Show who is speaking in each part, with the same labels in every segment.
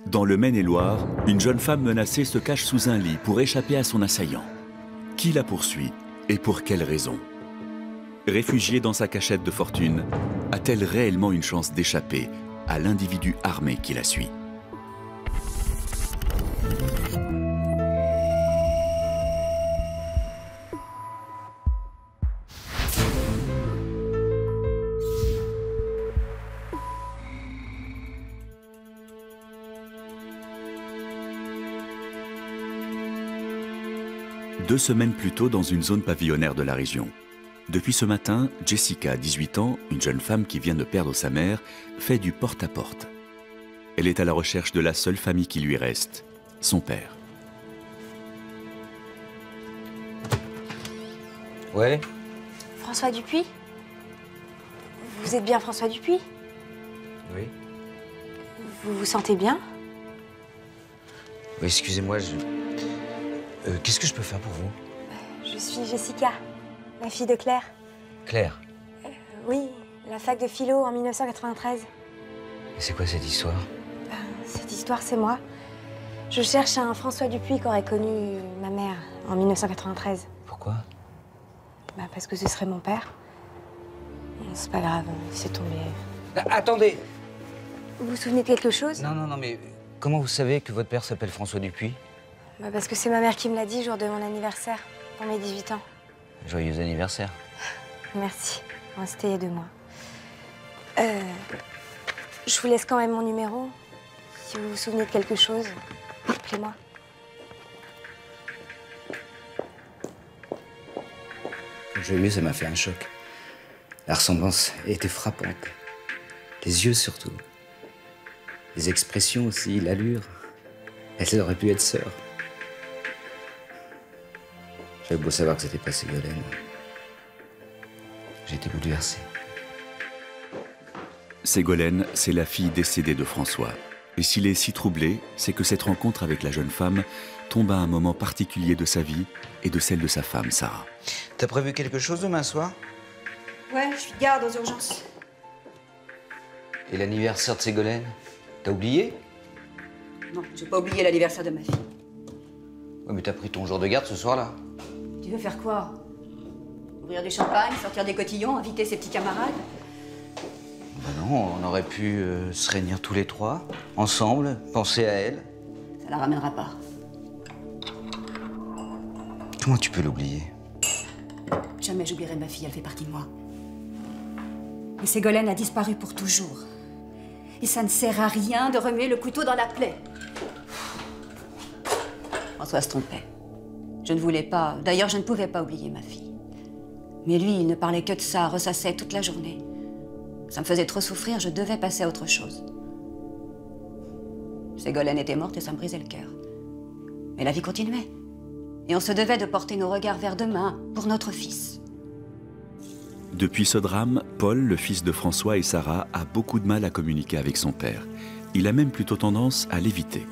Speaker 1: Dans le Maine-et-Loire, une jeune femme menacée se cache sous un lit pour échapper à son assaillant. Qui la poursuit et pour quelle raison? Réfugiée dans sa cachette de fortune, a-t-elle réellement une chance d'échapper à l'individu armé qui la suit? Deux semaines plus tôt dans une zone pavillonnaire de la région. Depuis ce matin, Jessica, 18 ans, une jeune femme qui vient de perdre sa mère, fait du porte-à-porte. Elle est à la recherche de la seule famille qui lui reste, son père.
Speaker 2: Ouais.
Speaker 3: François Dupuis? Vous êtes bien François Dupuis?
Speaker 2: Oui.
Speaker 3: Vous vous sentez bien?
Speaker 2: Oui, excusez-moi, qu'est-ce que je peux faire pour vous?
Speaker 3: Je suis Jessica, la fille de Claire.
Speaker 2: Claire.
Speaker 3: Oui, la fac de philo en 1993.
Speaker 2: Et c'est quoi cette histoire?
Speaker 3: Cette histoire, c'est moi. Je cherche un François Dupuis qui aurait connu ma mère en 1993.
Speaker 2: Pourquoi?
Speaker 3: Parce que ce serait mon père. Bon, c'est pas grave, il s'est tombé.
Speaker 2: Attendez!
Speaker 3: Vous vous souvenez de quelque chose?
Speaker 2: Non, mais comment vous savez que votre père s'appelle François Dupuis?
Speaker 3: Parce que c'est ma mère qui me l'a dit, jour de mon anniversaire, pour mes 18 ans.
Speaker 2: Joyeux anniversaire.
Speaker 3: Merci. Bon, c'était il y a 2 mois. Je vous laisse quand même mon numéro. Si vous vous souvenez de quelque chose, appelez-moi.
Speaker 2: Joyeux, ça m'a fait un choc. La ressemblance était frappante. Les yeux surtout. Les expressions aussi, l'allure. Elles auraient pu être sœurs. J'avais beau savoir que c'était pas Ségolène. J'ai été bouleversé.
Speaker 1: Ségolène, c'est la fille décédée de François. Et s'il est si troublé, c'est que cette rencontre avec la jeune femme tombe à un moment particulier de sa vie et de celle de sa femme, Sarah.
Speaker 2: T'as prévu quelque chose demain soir?
Speaker 4: Ouais, je suis de garde aux urgences.
Speaker 2: Et l'anniversaire de Ségolène? T'as oublié?
Speaker 4: Non, j'ai pas oublié l'anniversaire de ma fille.
Speaker 2: Ouais, mais t'as pris ton jour de garde ce soir-là.
Speaker 4: Tu veux faire quoi? Ouvrir du champagne, sortir des cotillons, inviter ses petits camarades?
Speaker 2: Ben non, on aurait pu se réunir tous les trois, ensemble, penser à elle.
Speaker 4: Ça la ramènera pas.
Speaker 2: Comment tu peux l'oublier?
Speaker 4: Jamais j'oublierai ma fille, elle fait partie de moi. Et Ségolène a disparu pour toujours. Et ça ne sert à rien de remuer le couteau dans la plaie. François se trompait. Je ne voulais pas, d'ailleurs je ne pouvais pas oublier ma fille. Mais lui, il ne parlait que de ça, ressassait toute la journée. Ça me faisait trop souffrir, je devais passer à autre chose. Ségolène était morte et ça me brisait le cœur. Mais la vie continuait. Et on se devait de porter nos regards vers demain pour notre fils.
Speaker 1: Depuis ce drame, Paul, le fils de François et Sarah, a beaucoup de mal à communiquer avec son père. Il a même plutôt tendance à l'éviter.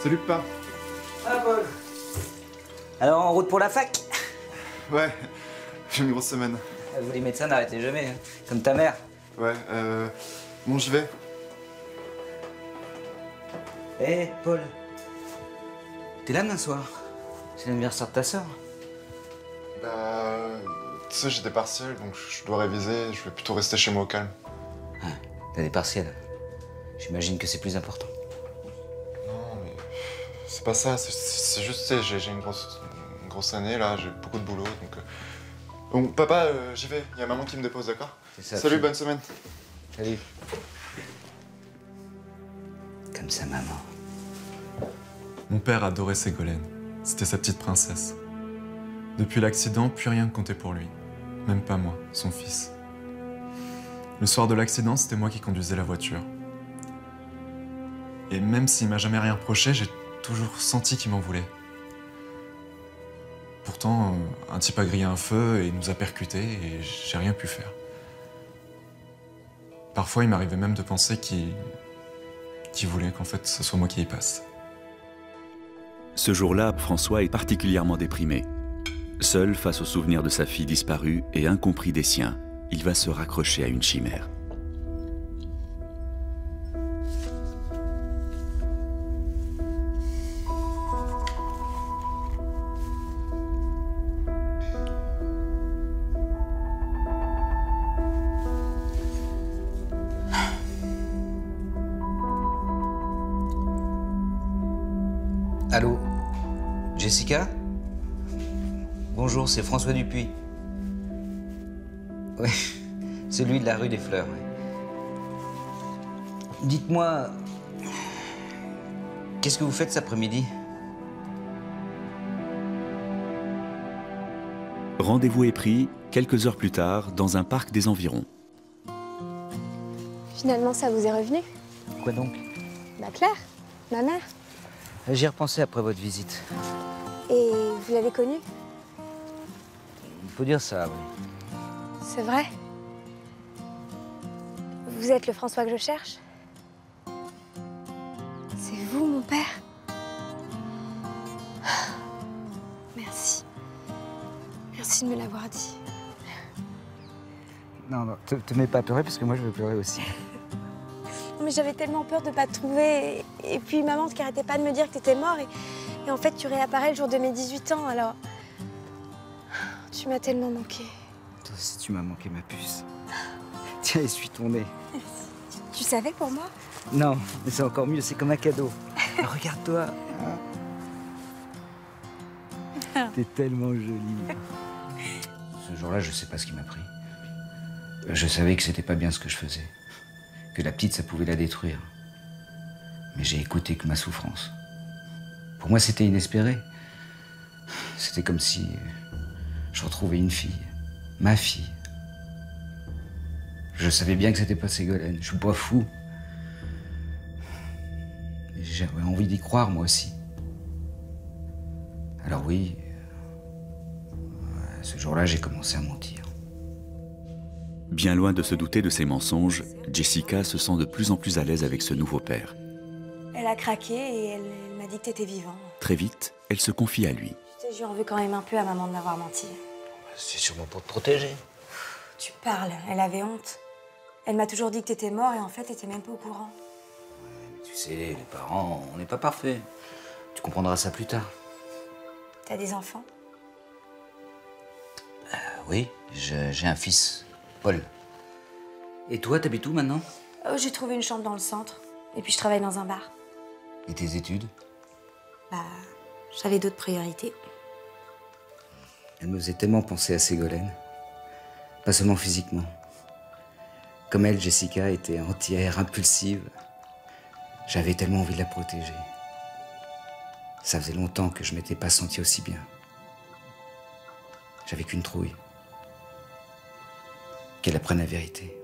Speaker 5: Salut papa.
Speaker 2: Ah, Paul. Alors, en route pour la fac?
Speaker 5: Ouais, j'ai une grosse semaine.
Speaker 2: Vous les médecins n'arrêtez jamais, hein. Comme ta mère.
Speaker 5: Ouais, bon j'y vais.
Speaker 2: Hé, Paul. T'es là demain soir? C'est l'anniversaire de ta sœur.
Speaker 5: Tu sais, j'ai des partiels, donc je dois réviser, je vais plutôt rester chez moi au calme.
Speaker 2: Ah, t'as des partiels. J'imagine que c'est plus important.
Speaker 5: Non, mais c'est pas ça, c'est juste, tu sais, j'ai une grosse année, là, j'ai beaucoup de boulot, donc... Bon, papa, j'y vais, il y a maman qui me dépose, d'accord? Salut, bonne semaine.
Speaker 2: Salut. Comme sa maman.
Speaker 6: Mon père adorait Ségolène. C'était sa petite princesse. Depuis l'accident, plus rien ne comptait pour lui. Même pas moi, son fils. Le soir de l'accident, c'était moi qui conduisais la voiture. Et même s'il m'a jamais rien reproché, j'ai toujours senti qu'il m'en voulait. Pourtant, un type a grillé un feu et nous a percutés et j'ai rien pu faire. Parfois, il m'arrivait même de penser qu'il qui voulait qu'en fait ce soit moi qui y passe.
Speaker 1: Ce jour-là, François est particulièrement déprimé. Seul face aux souvenirs de sa fille disparue et incompris des siens, il va se raccrocher à une chimère.
Speaker 2: Allô, Jessica? Bonjour, c'est François Dupuis. Oui, celui de la rue des Fleurs. Oui. Dites-moi, qu'est-ce que vous faites cet après-midi?
Speaker 1: Rendez-vous est pris, quelques heures plus tard, dans un parc des environs.
Speaker 3: Finalement, ça vous est revenu?
Speaker 2: Quoi donc?
Speaker 3: Bah Claire, ma mère.
Speaker 2: J'y ai repensé après votre visite.
Speaker 3: Et vous l'avez connue?
Speaker 2: Il faut dire ça, oui.
Speaker 3: C'est vrai? Vous êtes le François que je cherche? C'est vous, mon père? Merci. Merci de me l'avoir dit.
Speaker 2: Non, non, te mets pas à pleurer parce que moi je veux pleurer aussi.
Speaker 3: Mais j'avais tellement peur de ne pas te trouver. Et puis maman qui arrêtait pas de me dire que t'étais mort. Et en fait, tu réapparais le jour de mes 18 ans, alors... Tu m'as tellement manqué.
Speaker 2: Toi aussi, tu m'as manqué, ma puce. Tiens, essuie ton nez.
Speaker 3: Tu savais pour moi?
Speaker 2: Non, mais c'est encore mieux, c'est comme un cadeau. Regarde-toi. T'es tellement jolie. Ce jour-là, je sais pas ce qui m'a pris. Je savais que c'était pas bien ce que je faisais. Que la petite, ça pouvait la détruire. Mais j'ai écouté que ma souffrance. Pour moi, c'était inespéré. C'était comme si je retrouvais une fille. Ma fille. Je savais bien que c'était pas Ségolène. Je suis pas fou. Mais j'avais envie d'y croire, moi aussi. Alors oui, ce jour-là, j'ai commencé à mentir.
Speaker 1: Bien loin de se douter de ses mensonges, Jessica se sent de plus en plus à l'aise avec ce nouveau père.
Speaker 3: Elle a craqué et elle m'a dit que t'étais vivant.
Speaker 1: Très vite, elle se confie à lui.
Speaker 3: Tu sais, je lui en veux quand même un peu à maman de m'avoir menti.
Speaker 2: C'est sûrement pour te protéger.
Speaker 3: Tu parles, elle avait honte. Elle m'a toujours dit que t'étais mort et en fait, t'étais même pas au courant.
Speaker 2: Tu sais, les parents, on n'est pas parfaits. Tu comprendras ça plus tard.
Speaker 3: T'as des enfants?
Speaker 2: Oui, j'ai un fils, Paul. Et toi, t'habites où maintenant?
Speaker 3: J'ai trouvé une chambre dans le centre. Et puis je travaille dans un bar.
Speaker 2: Et tes études?
Speaker 3: Bah, j'avais d'autres priorités.
Speaker 2: Elle me faisait tellement penser à Ségolène. Pas seulement physiquement. Comme elle, Jessica était entière, impulsive. J'avais tellement envie de la protéger. Ça faisait longtemps que je m'étais pas senti aussi bien. J'avais qu'une trouille. Qu'elle apprenne la vérité.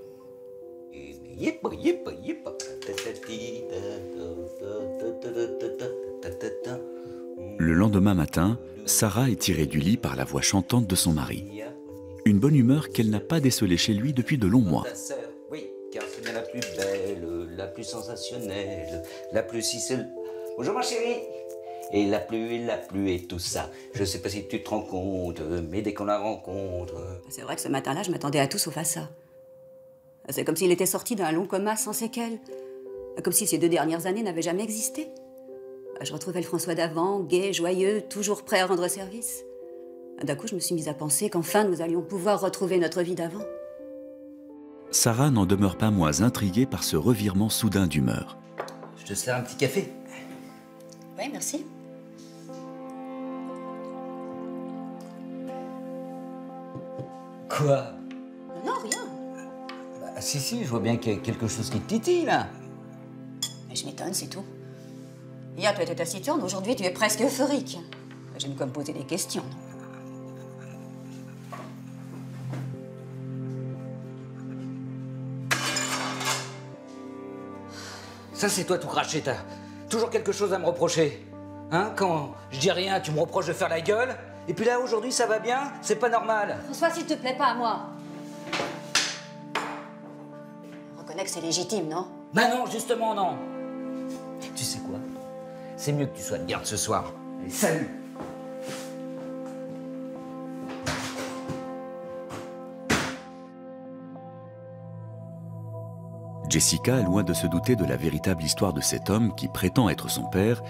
Speaker 1: Le lendemain matin, Sarah est tirée du lit par la voix chantante de son mari. Une bonne humeur qu'elle n'a pas décelée chez lui depuis de longs mois.
Speaker 2: Oui, car c'est bien la plus belle, la plus sensationnelle, la plus si seule. Bonjour ma chérie. Et la pluie et tout ça. Je sais pas si tu te rends compte, mais dès qu'on la rencontre...
Speaker 4: C'est vrai que ce matin-là, je m'attendais à tout sauf à ça. C'est comme s'il était sorti d'un long coma sans séquelles. Comme si ces 2 dernières années n'avaient jamais existé. Je retrouvais le François d'avant, gai, joyeux, toujours prêt à rendre service. D'un coup, je me suis mise à penser qu'enfin, nous allions pouvoir retrouver notre vie d'avant.
Speaker 1: Sarah n'en demeure pas moins intriguée par ce revirement soudain d'humeur.
Speaker 2: Je te sers un petit café.
Speaker 4: Oui, merci.
Speaker 2: Quoi?
Speaker 4: Non, rien.
Speaker 2: Bah, si, je vois bien qu'il y a quelque chose qui te titille, là.
Speaker 4: Mais je m'étonne, c'est tout. Hier, tu étais taciturne, aujourd'hui, tu es presque euphorique. J'aime comme poser des questions.
Speaker 2: Ça, c'est toi tout craché, t'as toujours quelque chose à me reprocher. Hein? Quand je dis rien, tu me reproches de faire la gueule. Et puis là, aujourd'hui, ça va bien? C'est pas normal.
Speaker 4: François, s'il te plaît, pas à moi. Reconnais que c'est légitime, non?
Speaker 2: Bah non, justement, non. Tu sais quoi? C'est mieux que tu sois de garde ce soir. Allez, salut!
Speaker 1: Jessica, loin de se douter de la véritable histoire de cet homme qui prétend être son père,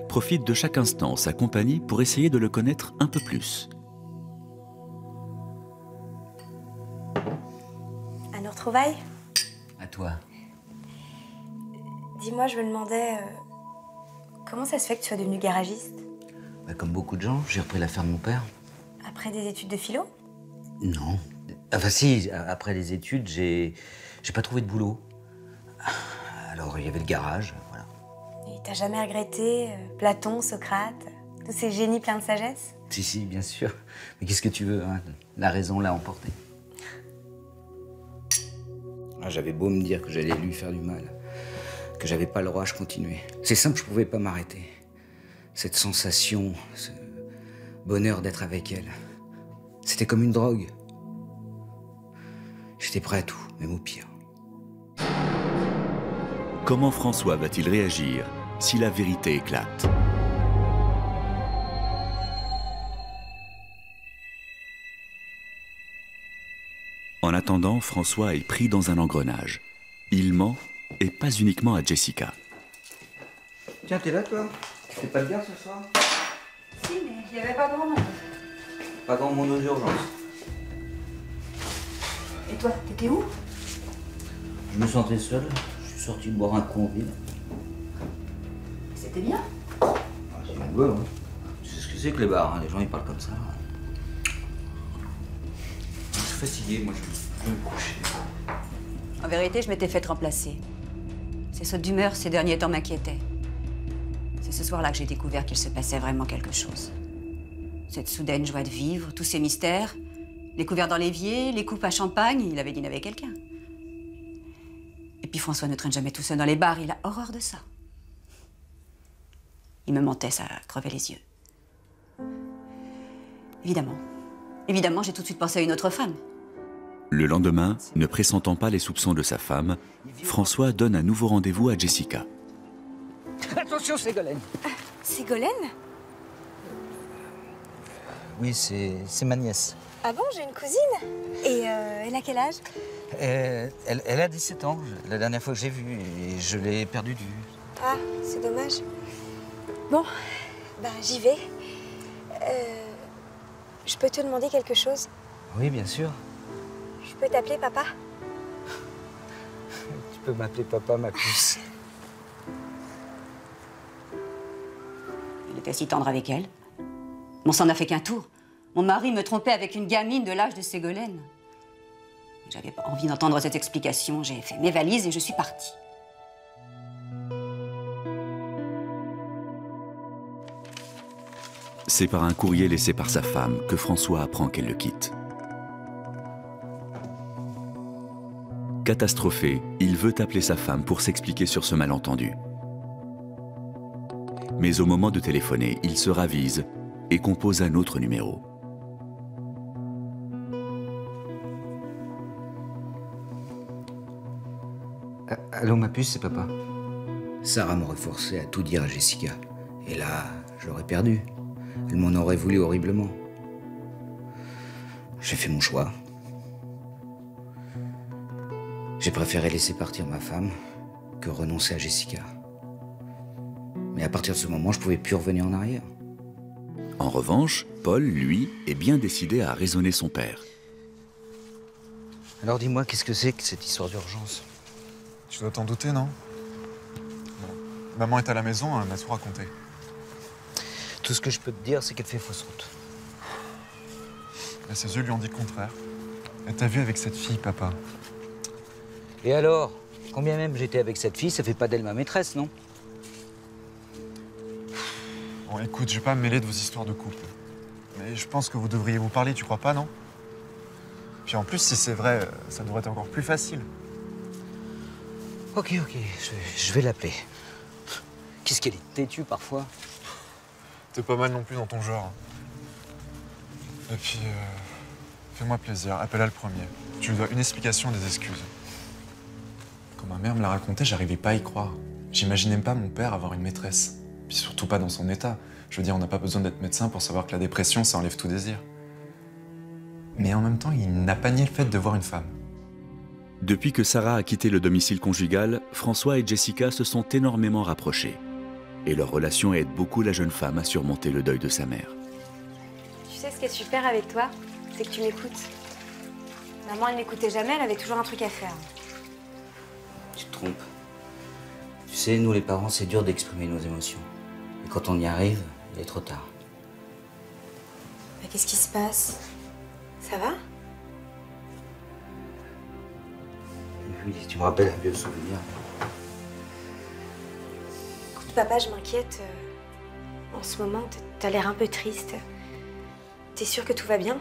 Speaker 1: profite de chaque instant en sa compagnie pour essayer de le connaître un peu plus.
Speaker 3: À nos retrouvailles?
Speaker 2: À toi.
Speaker 3: Dis-moi, je me demandais... comment ça se fait que tu sois devenu garagiste?
Speaker 2: Bah, comme beaucoup de gens, j'ai repris l'affaire de mon père.
Speaker 3: Après des études de philo?
Speaker 2: Non. Enfin si, après les études, j'ai pas trouvé de boulot. Alors il y avait le garage, voilà.
Speaker 3: Et t'as jamais regretté Platon, Socrate, tous ces génies pleins de sagesse?
Speaker 2: Si, bien sûr. Mais qu'est-ce que tu veux, hein? La raison l'a emporté. Ah, j'avais beau me dire que j'allais lui faire du mal, que j'avais pas le droit, je continuais. C'est simple, je pouvais pas m'arrêter. Cette sensation, ce bonheur d'être avec elle, c'était comme une drogue. J'étais prêt à tout, même au pire.
Speaker 1: Comment François va-t-il réagir si la vérité éclate? En attendant, François est pris dans un engrenage. Il ment, et pas uniquement à Jessica.
Speaker 2: Tiens, t'es là, toi? Tu fais pas de garde ce soir?
Speaker 3: Si, mais il n'y avait pas grand monde.
Speaker 2: Pas grand monde aux urgences.
Speaker 3: Et toi, t'étais où?
Speaker 2: Je me sentais seul. Je suis sorti boire un coup en ville.
Speaker 3: C'était bien.
Speaker 2: Ah, c'est rigolo, hein. Tu sais ce que c'est que les bars, hein. Les gens ils parlent comme ça. Je suis fatigué, moi je vais me coucher.
Speaker 4: En vérité, je m'étais fait remplacer. Ces sautes d'humeur ces derniers temps m'inquiétaient. C'est ce soir-là que j'ai découvert qu'il se passait vraiment quelque chose. Cette soudaine joie de vivre, tous ces mystères, les couverts dans l'évier, les coupes à champagne, il avait dîné avec quelqu'un. Et puis François ne traîne jamais tout seul dans les bars, il a horreur de ça. Il me mentait, ça crevait les yeux. Évidemment, j'ai tout de suite pensé à une autre femme.
Speaker 1: Le lendemain, ne pressentant pas les soupçons de sa femme, François donne un nouveau rendez-vous à Jessica.
Speaker 2: Attention, Ségolène.
Speaker 3: Ségolène?
Speaker 2: Oui, c'est ma nièce.
Speaker 3: Ah bon, j'ai une cousine. Et elle a quel âge?
Speaker 2: Elle a 17 ans, la dernière fois que j'ai vu, et je l'ai perdue de vue.
Speaker 3: Ah, c'est dommage. Bon, bah j'y vais. Je peux te demander quelque chose?
Speaker 2: Oui, bien sûr.
Speaker 3: Je peux t'appeler papa?
Speaker 2: Tu peux m'appeler papa, ma puce.
Speaker 4: Il était si tendre avec elle. Mon sang n'a fait qu'un tour. Mon mari me trompait avec une gamine de l'âge de Ségolène. J'avais pas envie d'entendre cette explication. J'ai fait mes valises et je suis partie.
Speaker 1: C'est par un courrier laissé par sa femme que François apprend qu'elle le quitte. Catastrophé, il veut appeler sa femme pour s'expliquer sur ce malentendu. Mais au moment de téléphoner, il se ravise et compose un autre numéro.
Speaker 2: Allô, ma puce, c'est papa. Sarah m'aurait forcé à tout dire à Jessica. Et là, je l'aurais perdu. Elle m'en aurait voulu horriblement. J'ai fait mon choix. J'ai préféré laisser partir ma femme que renoncer à Jessica. Mais à partir de ce moment, je pouvais plus revenir en arrière.
Speaker 1: En revanche, Paul, lui, est bien décidé à raisonner son père.
Speaker 2: Alors dis-moi, qu'est-ce que c'est que cette histoire d'urgence?
Speaker 6: Tu dois t'en douter, non? Bon. Maman est à la maison, elle m'a tout raconté.
Speaker 2: Tout ce que je peux te dire, c'est qu'elle fait fausse route.
Speaker 6: Mais ses yeux lui ont dit le contraire. Elle t'a vu avec cette fille, papa.
Speaker 2: Et alors? Combien même j'étais avec cette fille, ça fait pas d'elle ma maîtresse, non?
Speaker 6: Bon, écoute, je vais pas me mêler de vos histoires de couple. Mais je pense que vous devriez vous parler, tu crois pas, non? Puis en plus, si c'est vrai, ça devrait être encore plus facile.
Speaker 2: Ok, je vais l'appeler. Qu'est-ce qu'elle est têtue parfois.
Speaker 6: T'es pas mal non plus dans ton genre. Et puis, fais-moi plaisir, appelle-la le premier. Tu lui dois une explication et des excuses. Quand ma mère me l'a raconté, j'arrivais pas à y croire. J'imaginais pas mon père avoir une maîtresse. Puis surtout pas dans son état. Je veux dire, on n'a pas besoin d'être médecin pour savoir que la dépression, ça enlève tout désir. Mais en même temps, il n'a pas nié le fait de voir une femme.
Speaker 1: Depuis que Sarah a quitté le domicile conjugal, François et Jessica se sont énormément rapprochés. Et leur relation aide beaucoup la jeune femme à surmonter le deuil de sa mère.
Speaker 3: Tu sais ce qui est super avec toi, c'est que tu m'écoutes. Maman, elle m'écoutait jamais, elle avait toujours un truc à faire.
Speaker 2: Tu te trompes. Tu sais, nous les parents, c'est dur d'exprimer nos émotions. Et quand on y arrive, il est trop tard.
Speaker 3: Mais qu'est-ce qui se passe? Ça va?
Speaker 2: Oui, tu me rappelles un vieux souvenir.
Speaker 3: Écoute, papa, je m'inquiète. En ce moment, t'as l'air un peu triste. T'es sûr que tout va bien?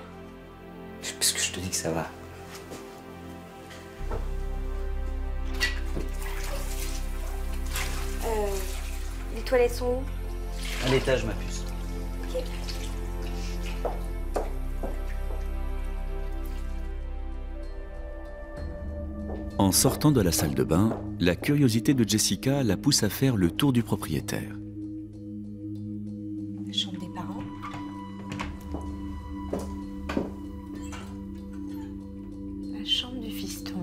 Speaker 2: Parce que je te dis que ça va.
Speaker 3: Les toilettes sont où?
Speaker 2: À l'étage, ma puce.
Speaker 3: Ok.
Speaker 1: En sortant de la salle de bain, la curiosité de Jessica la pousse à faire le tour du propriétaire.
Speaker 3: La chambre des parents. La chambre du fiston.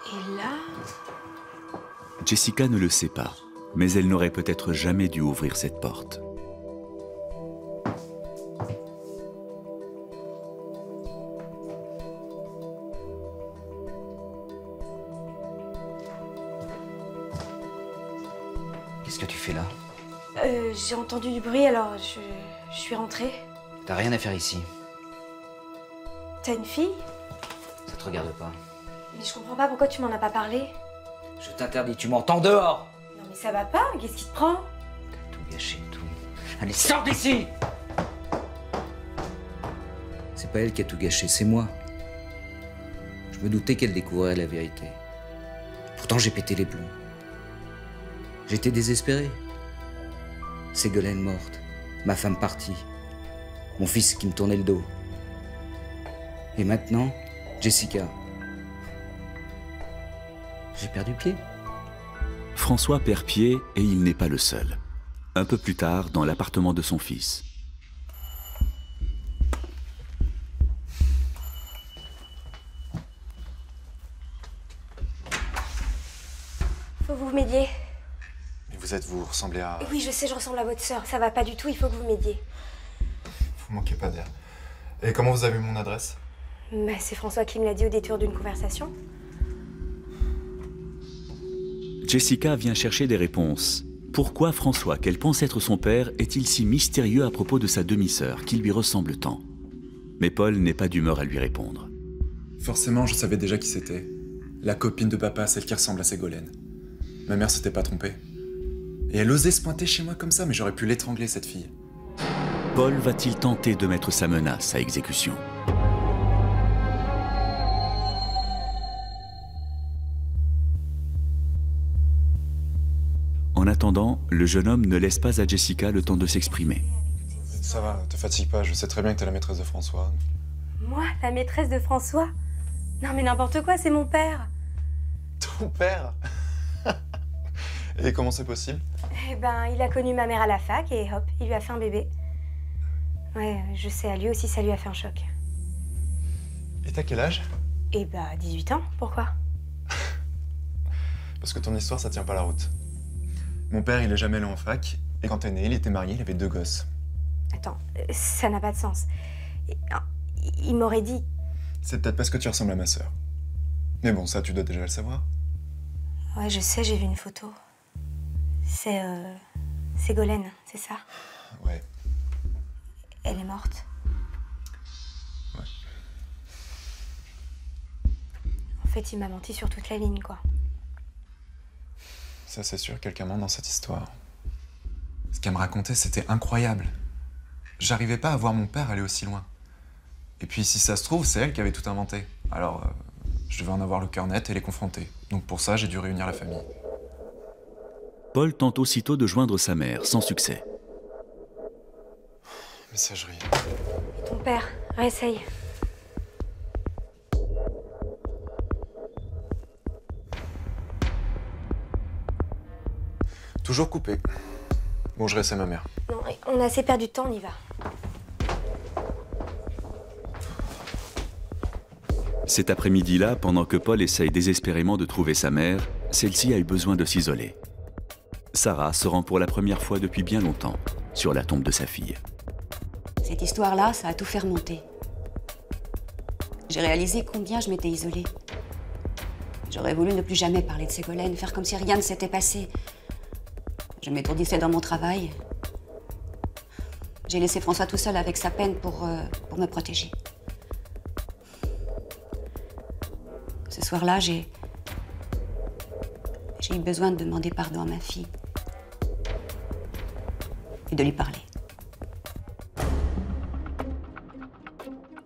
Speaker 3: Et là...
Speaker 1: Jessica ne le sait pas, mais elle n'aurait peut-être jamais dû ouvrir cette porte.
Speaker 2: Qu'est-ce que tu fais là?
Speaker 3: J'ai entendu du bruit, alors je suis rentrée.
Speaker 2: T'as rien à faire ici.
Speaker 3: T'as une fille?
Speaker 2: Ça te regarde pas.
Speaker 3: Mais je comprends pas pourquoi tu m'en as pas parlé.
Speaker 2: Je t'interdis, tu m'entends dehors!
Speaker 3: Non mais ça va pas, qu'est-ce qui te prend?
Speaker 2: T'as tout gâché, tout. Allez, sors d'ici! C'est pas elle qui a tout gâché, c'est moi. Je me doutais qu'elle découvrirait la vérité. Pourtant, j'ai pété les plombs. J'étais désespéré. Ségolène morte, ma femme partie, mon fils qui me tournait le dos. Et maintenant, Jessica. J'ai perdu pied.
Speaker 1: François perd pied et il n'est pas le seul. Un peu plus tard, dans l'appartement de son fils.
Speaker 3: Faut que vous m'aidiez.
Speaker 5: Mais vous ressemblez à...
Speaker 3: Oui, je sais, je ressemble à votre sœur. Ça va pas du tout, il faut que vous m'aidiez.
Speaker 5: Vous manquez pas d'air. Et comment vous avez eu mon adresse?
Speaker 3: Bah, c'est François qui me l'a dit au détour d'une conversation.
Speaker 1: Jessica vient chercher des réponses. Pourquoi François, qu'elle pense être son père, est-il si mystérieux à propos de sa demi-sœur, qui lui ressemble tant? Mais Paul n'est pas d'humeur à lui répondre.
Speaker 6: Forcément, je savais déjà qui c'était. La copine de papa, celle qui ressemble à Ségolène. Ma mère s'était pas trompée. Et elle osait se pointer chez moi comme ça, mais j'aurais pu l'étrangler, cette fille.
Speaker 1: Paul va-t-il tenter de mettre sa menace à exécution? En attendant, le jeune homme ne laisse pas à Jessica le temps de s'exprimer.
Speaker 5: Ça va, te fatigue pas, je sais très bien que t'es la maîtresse de François.
Speaker 3: Moi, la maîtresse de François? Non mais n'importe quoi, c'est mon père.
Speaker 5: Ton père? Et comment c'est possible?
Speaker 3: Eh ben, il a connu ma mère à la fac et hop, il lui a fait un bébé. Ouais, je sais, à lui aussi, ça lui a fait un choc.
Speaker 5: Et t'as quel âge?
Speaker 3: Eh bah, 18 ans, pourquoi?
Speaker 5: Parce que ton histoire, ça tient pas la route. Mon père, il est jamais allé en fac, et quand t'es né, il était marié, il avait 2 gosses.
Speaker 3: Attends, ça n'a pas de sens. Il m'aurait dit...
Speaker 5: C'est peut-être parce que tu ressembles à ma sœur. Mais bon, ça, tu dois déjà le savoir.
Speaker 3: Ouais, je sais, j'ai vu une photo. C'est Ségolène, c'est ça?
Speaker 5: Ouais.
Speaker 3: Elle est morte.
Speaker 5: Ouais.
Speaker 3: En fait, il m'a menti sur toute la ligne, quoi.
Speaker 5: Ça, c'est sûr, quelqu'un ment dans cette histoire.
Speaker 6: Ce qu'elle me racontait, c'était incroyable. J'arrivais pas à voir mon père aller aussi loin. Et puis, si ça se trouve, c'est elle qui avait tout inventé. Alors, Je devais en avoir le cœur net et les confronter. Donc pour ça, j'ai dû réunir la famille.
Speaker 1: Paul tente aussitôt de joindre sa mère, sans succès.
Speaker 6: Messagerie.
Speaker 3: Ton père, réessaye.
Speaker 6: Toujours coupé. Bon, je réessaye ma mère.
Speaker 3: Non, on a assez perdu de temps, on y va.
Speaker 1: Cet après-midi-là, pendant que Paul essaye désespérément de trouver sa mère, celle-ci a eu besoin de s'isoler. Sarah se rend pour la première fois depuis bien longtemps sur la tombe de sa fille.
Speaker 4: Cette histoire-là, ça a tout fait remonter. J'ai réalisé combien je m'étais isolée. J'aurais voulu ne plus jamais parler de Ségolène, faire comme si rien ne s'était passé. Je m'étourdissais dans mon travail. J'ai laissé François tout seul avec sa peine pour me protéger. Ce soir-là, j'ai eu besoin de demander pardon à ma fille. Et de lui parler.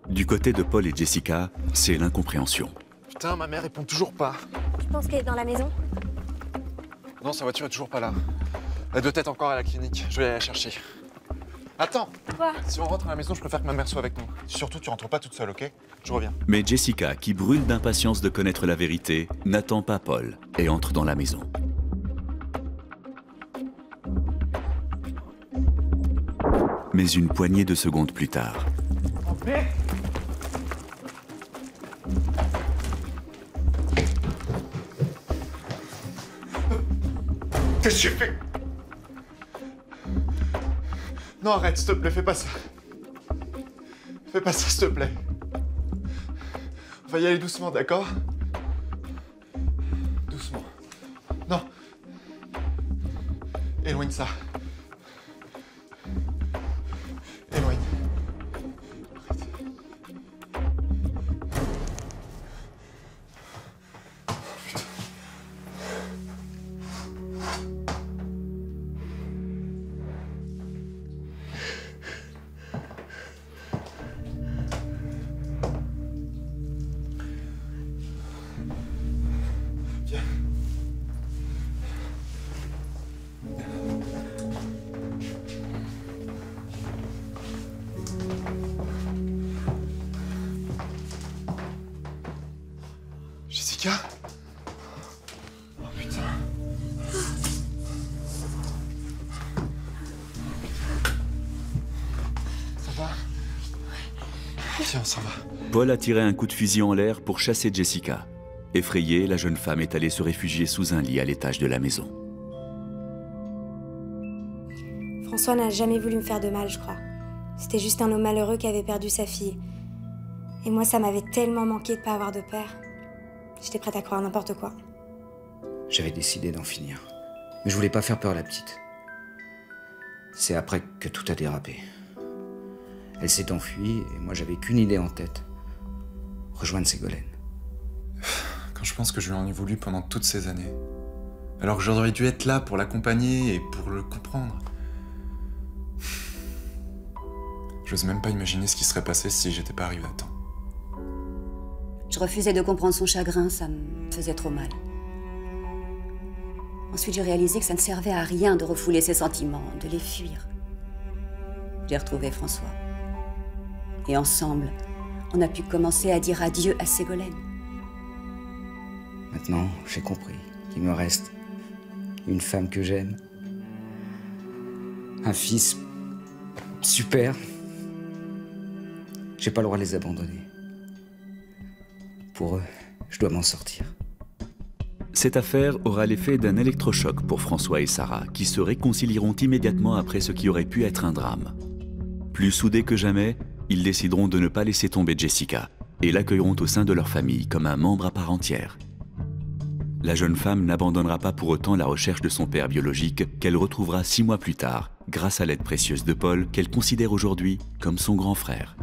Speaker 1: Du côté de Paul et Jessica, c'est l'incompréhension.
Speaker 5: Putain, ma mère répond toujours pas.
Speaker 3: Tu penses qu'elle est dans la maison?
Speaker 5: Non, sa voiture est toujours pas là. Elle doit être encore à la clinique. Je vais aller la chercher. Attends!
Speaker 3: Quoi?
Speaker 5: Si on rentre à la maison, je préfère que ma mère soit avec nous. Surtout, tu rentres pas toute seule, ok? Je reviens.
Speaker 1: Mais Jessica, qui brûle d'impatience de connaître la vérité, n'attend pas Paul et entre dans la maison. Mais une poignée de secondes plus tard...
Speaker 5: Qu'est-ce que j'ai fait? Non, arrête, s'il te plaît, fais pas ça. Fais pas ça, s'il te plaît. On va y aller doucement, d'accord? Doucement. Non. Éloigne ça. Éloigne. Jessica? Oh putain. Ça va? Tiens, ça va.
Speaker 1: Paul a tiré un coup de fusil en l'air pour chasser Jessica. Effrayée, la jeune femme est allée se réfugier sous un lit à l'étage de la maison.
Speaker 3: François n'a jamais voulu me faire de mal, je crois. C'était juste un homme malheureux qui avait perdu sa fille. Et moi, ça m'avait tellement manqué de pas avoir de père. J'étais prête à croire n'importe quoi.
Speaker 2: J'avais décidé d'en finir. Mais je voulais pas faire peur à la petite. C'est après que tout a dérapé. Elle s'est enfuie et moi j'avais qu'une idée en tête. Rejoindre Ségolène.
Speaker 6: Quand je pense que je lui en ai voulu pendant toutes ces années. Alors que j'aurais dû être là pour l'accompagner et pour le comprendre. J'ose même pas imaginer ce qui serait passé si j'étais pas arrivé à temps.
Speaker 4: Je refusais de comprendre son chagrin, ça me faisait trop mal. Ensuite, j'ai réalisé que ça ne servait à rien de refouler ses sentiments, de les fuir. J'ai retrouvé François. Et ensemble, on a pu commencer à dire adieu à Ségolène.
Speaker 2: Maintenant, j'ai compris qu'il me reste une femme que j'aime, un fils super. J'ai pas le droit de les abandonner. Pour eux, je dois m'en sortir.
Speaker 1: Cette affaire aura l'effet d'un électrochoc pour François et Sarah, qui se réconcilieront immédiatement après ce qui aurait pu être un drame. Plus soudés que jamais, ils décideront de ne pas laisser tomber Jessica et l'accueilleront au sein de leur famille comme un membre à part entière. La jeune femme n'abandonnera pas pour autant la recherche de son père biologique qu'elle retrouvera 6 mois plus tard, grâce à l'aide précieuse de Paul qu'elle considère aujourd'hui comme son grand frère.